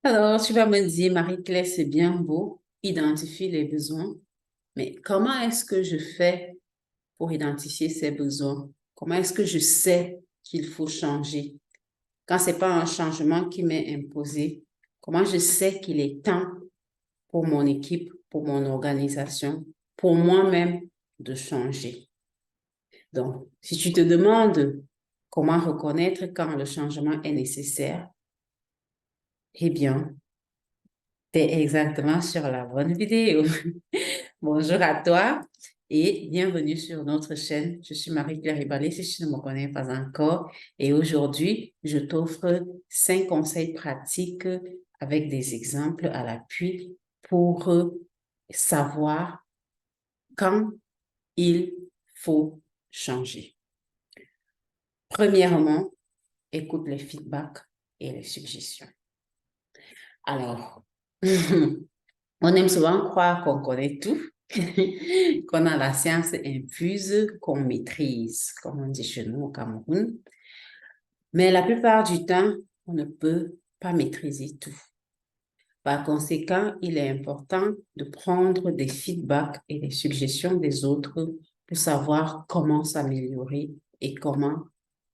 Alors, tu vas me dire, Marie-Claire, c'est bien beau, identifier les besoins, mais comment est-ce que je fais pour identifier ces besoins? Comment est-ce que je sais qu'il faut changer? Quand c'est pas un changement qui m'est imposé, comment je sais qu'il est temps pour mon équipe, pour mon organisation, pour moi-même de changer? Donc, si tu te demandes comment reconnaître quand le changement est nécessaire, eh bien, tu es exactement sur la bonne vidéo. Bonjour à toi et bienvenue sur notre chaîne. Je suis Marie-Claire Ibalé, si tu ne me connais pas encore. Et aujourd'hui, je t'offre 5 conseils pratiques avec des exemples à l'appui pour savoir quand il faut changer. Premièrement, écoute les feedbacks et les suggestions. Alors, on aime souvent croire qu'on connaît tout, qu'on a la science infuse, qu'on maîtrise, comme on dit chez nous au Cameroun. Mais la plupart du temps, on ne peut pas maîtriser tout. Par conséquent, il est important de prendre des feedbacks et des suggestions des autres pour savoir comment s'améliorer et comment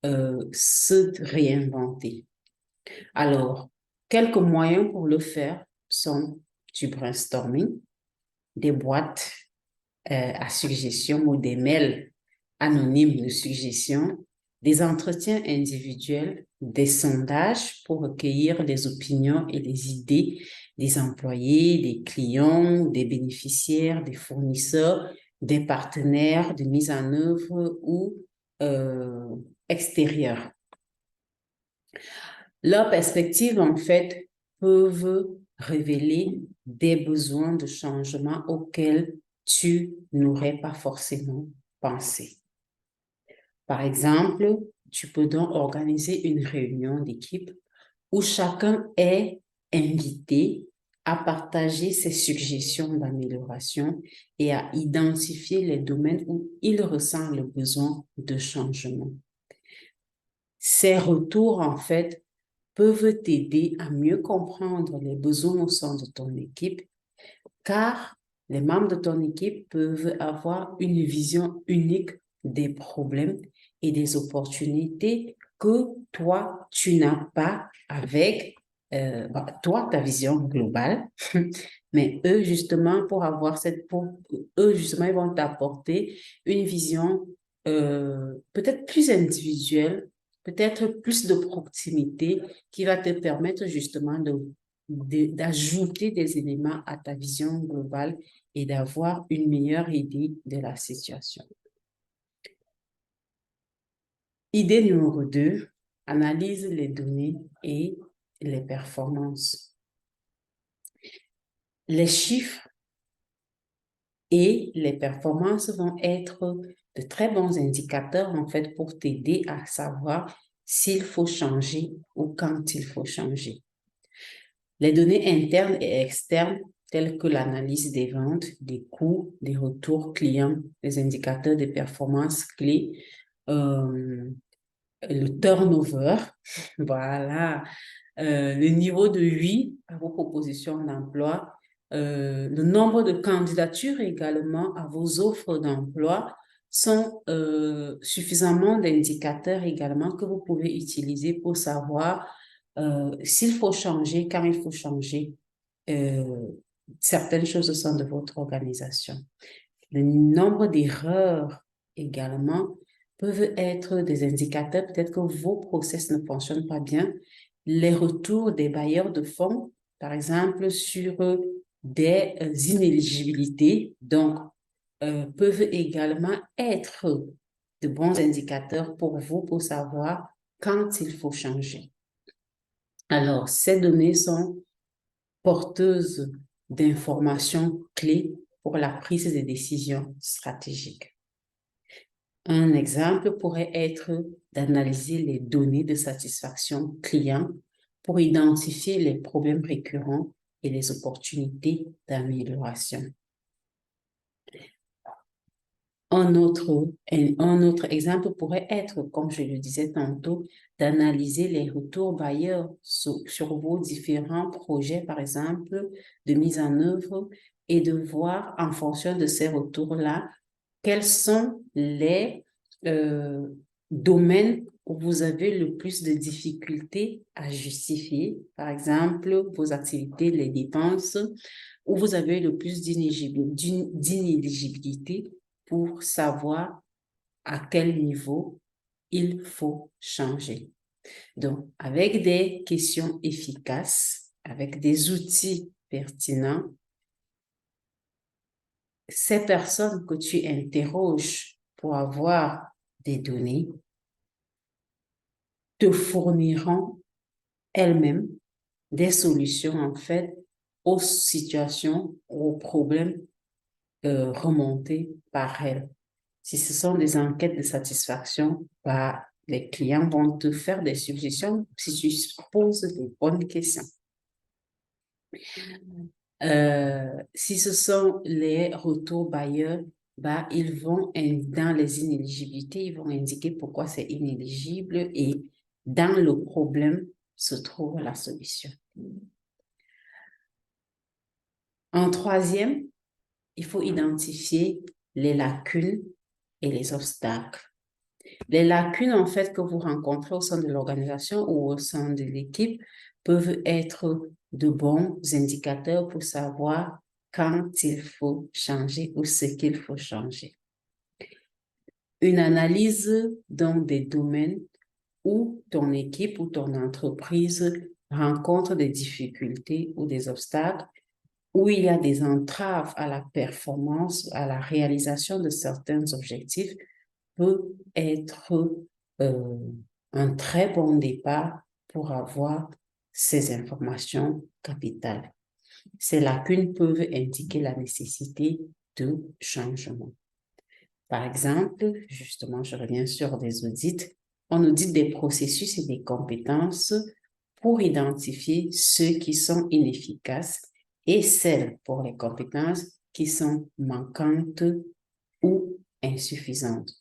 se réinventer. Alors, quelques moyens pour le faire sont du brainstorming, des boîtes à suggestions ou des mails anonymes de suggestions, des entretiens individuels, des sondages pour recueillir les opinions et les idées des employés, des clients, des bénéficiaires, des fournisseurs, des partenaires de mise en œuvre ou euh, extérieurs. Leurs perspectives, en fait, peuvent révéler des besoins de changement auxquels tu n'aurais pas forcément pensé. Par exemple, tu peux donc organiser une réunion d'équipe où chacun est invité à partager ses suggestions d'amélioration et à identifier les domaines où il ressent le besoin de changement. Ces retours, en fait, peuvent t'aider à mieux comprendre les besoins au sein de ton équipe, car les membres de ton équipe peuvent avoir une vision unique des problèmes et des opportunités que toi, tu n'as pas avec toi, ta vision globale. Mais eux, justement, eux, justement, ils vont t'apporter une vision peut-être plus individuelle, peut-être plus de proximité qui va te permettre justement d'ajouter des éléments à ta vision globale et d'avoir une meilleure idée de la situation. Idée numéro 2, analyse les données et les performances. Les chiffres et les performances vont être de très bons indicateurs en fait pour t'aider à savoir s'il faut changer ou quand il faut changer. Les données internes et externes, telles que l'analyse des ventes, des coûts, des retours clients, les indicateurs de performance clés, euh, le turnover, voilà, le niveau de oui à vos propositions d'emploi, le nombre de candidatures également à vos offres d'emploi sont suffisamment d'indicateurs également que vous pouvez utiliser pour savoir s'il faut changer, quand il faut changer euh, certaines choses au sein de votre organisation. Le nombre d'erreurs également peuvent être des indicateurs, peut-être que vos process ne fonctionnent pas bien. Les retours des bailleurs de fonds, par exemple, sur des inéligibilités, donc, peuvent également être de bons indicateurs pour vous pour savoir quand il faut changer. Alors, ces données sont porteuses d'informations clés pour la prise de décisions stratégiques. Un exemple pourrait être d'analyser les données de satisfaction client pour identifier les problèmes récurrents et les opportunités d'amélioration. Un autre exemple pourrait être, comme je le disais tantôt, d'analyser les retours bailleurs sur vos différents projets, par exemple, de mise en œuvre et de voir en fonction de ces retours-là, quels sont les domaines où vous avez le plus de difficultés à justifier, par exemple, vos activités, les dépenses, où vous avez le plus d'inéligibilité pour savoir à quel niveau il faut changer. Donc, avec des questions efficaces, avec des outils pertinents, ces personnes que tu interroges pour avoir des données te fourniront elles-mêmes des solutions, en fait, aux situations, aux problèmes remontés par elles. Si ce sont des enquêtes de satisfaction, bah, les clients vont te faire des suggestions si tu poses les bonnes questions. Si ce sont les retours bailleurs, bah, ils vont, dans les inéligibilités, ils vont indiquer pourquoi c'est inéligible et dans le problème se trouve la solution. En troisième, il faut identifier les lacunes et les obstacles. Les lacunes, en fait, que vous rencontrez au sein de l'organisation ou au sein de l'équipe peuvent être de bons indicateurs pour savoir quand il faut changer ou ce qu'il faut changer. Une analyse dans des domaines où ton équipe ou ton entreprise rencontre des difficultés ou des obstacles, où il y a des entraves à la performance, à la réalisation de certains objectifs, peut être un très bon départ pour avoir ces informations capitales. Ces lacunes peuvent indiquer la nécessité de changement. Par exemple, justement, je reviens sur des audits. On audite des processus et des compétences pour identifier ceux qui sont inefficaces et celles pour les compétences qui sont manquantes ou insuffisantes.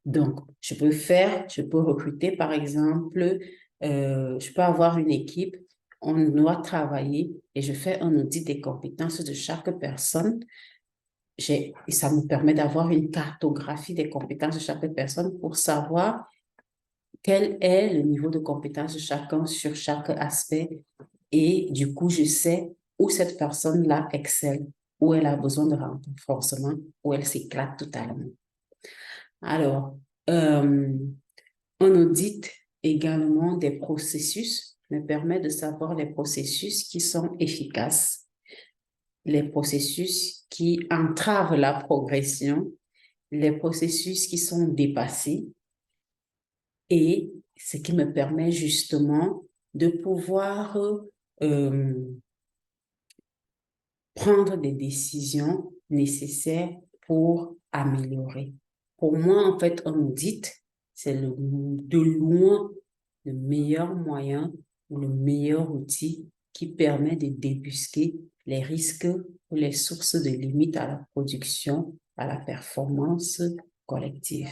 Donc, je peux recruter, par exemple, je peux avoir une équipe, on doit travailler et je fais un audit des compétences de chaque personne. Et ça me permet d'avoir une cartographie des compétences de chaque personne pour savoir quel est le niveau de compétence de chacun sur chaque aspect. Et du coup, je sais où cette personne-là excelle, où elle a besoin de renforcement, où elle s'éclate totalement. Alors, on audite également des processus, me permet de savoir les processus qui sont efficaces, les processus qui entravent la progression, les processus qui sont dépassés et ce qui me permet justement de pouvoir prendre des décisions nécessaires pour améliorer. Pour moi, en fait, un audit, c'est de loin le meilleur moyen ou le meilleur outil qui permet de débusquer les risques ou les sources de limites à la production, à la performance collective.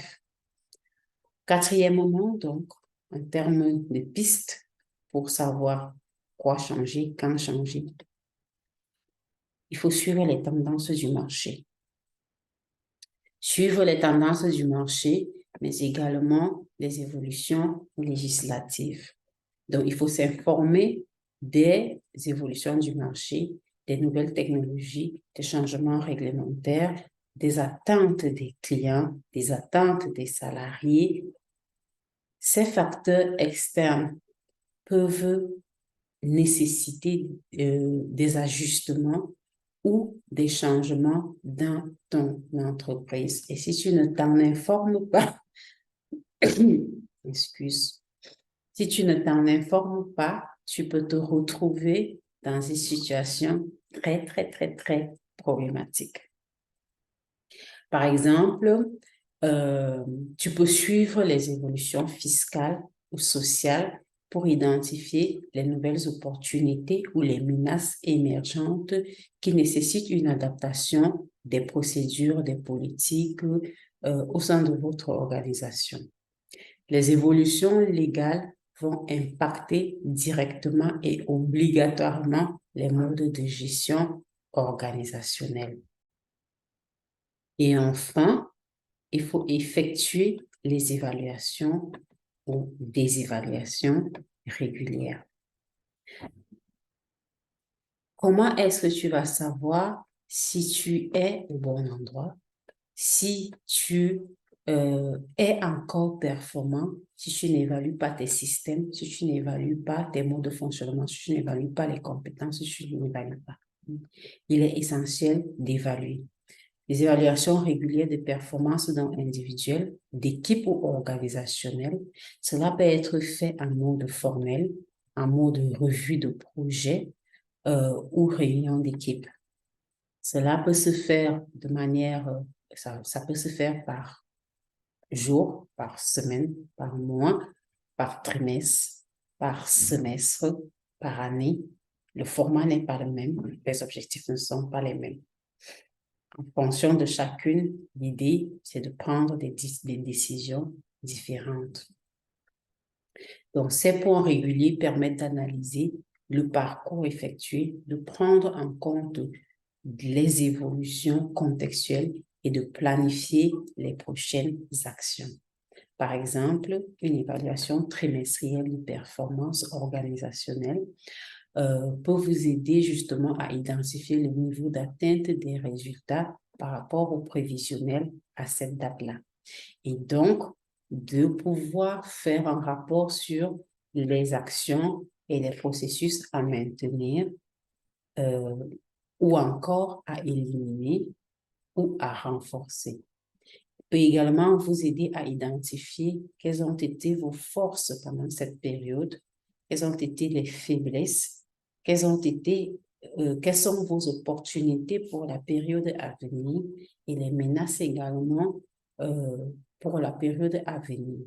Quatrièmement, donc, en termes de pistes pour savoir quoi changer, quand changer, il faut suivre les tendances du marché. Suivre les tendances du marché, mais également les évolutions législatives. Donc, il faut s'informer des évolutions du marché, des nouvelles technologies, des changements réglementaires, des attentes des clients, des attentes des salariés. Ces facteurs externes peuvent nécessiter des ajustements ou des changements dans ton entreprise. Et si tu ne t'en informes pas, excuse, si tu ne t'en informes pas, tu peux te retrouver dans une situation très, très, très, très problématique. Par exemple, tu peux suivre les évolutions fiscales ou sociales pour identifier les nouvelles opportunités ou les menaces émergentes qui nécessitent une adaptation des procédures, des politiques au sein de votre organisation. Les évolutions légales vont impacter directement et obligatoirement les modes de gestion organisationnels. Et enfin, il faut effectuer les évaluations ou des évaluations régulières. Comment est-ce que tu vas savoir si tu es au bon endroit, si tu es encore performant, si tu n'évalues pas tes systèmes, si tu n'évalues pas tes modes de fonctionnement, si tu n'évalues pas les compétences, si tu n'évalues pas? Il est essentiel d'évaluer. Les évaluations régulières de performance dans individuelles, d'équipe ou organisationnelles, cela peut être fait en mode formel, en mode revue de projet ou réunion d'équipe. Cela peut se faire de manière, ça peut se faire par jour, par semaine, par mois, par trimestre, par semestre, par année. Le format n'est pas le même, les objectifs ne sont pas les mêmes. En fonction de chacune, l'idée, c'est de prendre des décisions différentes. Donc, ces points réguliers permettent d'analyser le parcours effectué, de prendre en compte les évolutions contextuelles et de planifier les prochaines actions. Par exemple, une évaluation trimestrielle de performance organisationnelle peut vous aider justement à identifier le niveau d'atteinte des résultats par rapport au prévisionnel à cette date-là. Et donc, de pouvoir faire un rapport sur les actions et les processus à maintenir ou encore à éliminer ou à renforcer. Peut également vous aider à identifier quelles ont été vos forces pendant cette période, quelles ont été les faiblesses, quelles sont vos opportunités pour la période à venir et les menaces également pour la période à venir.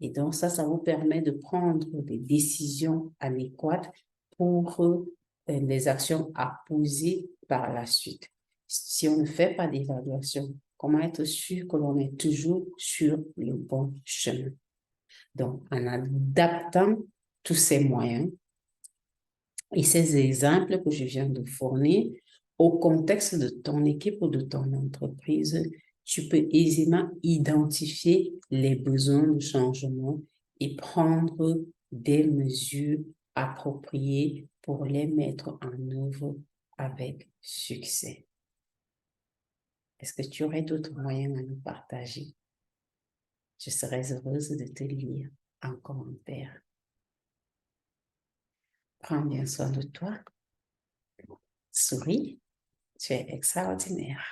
Et donc ça vous permet de prendre des décisions adéquates pour les actions à poser par la suite. Si on ne fait pas d'évaluation, comment être sûr que l'on est toujours sur le bon chemin? Donc, en adaptant tous ces moyens et ces exemples que je viens de fournir au contexte de ton équipe ou de ton entreprise, tu peux aisément identifier les besoins de changement et prendre des mesures appropriées pour les mettre en œuvre avec succès. Est-ce que tu aurais d'autres moyens à nous partager? Je serais heureuse de te lire en commentaire. Prends bien soin de toi. Souris, tu es extraordinaire.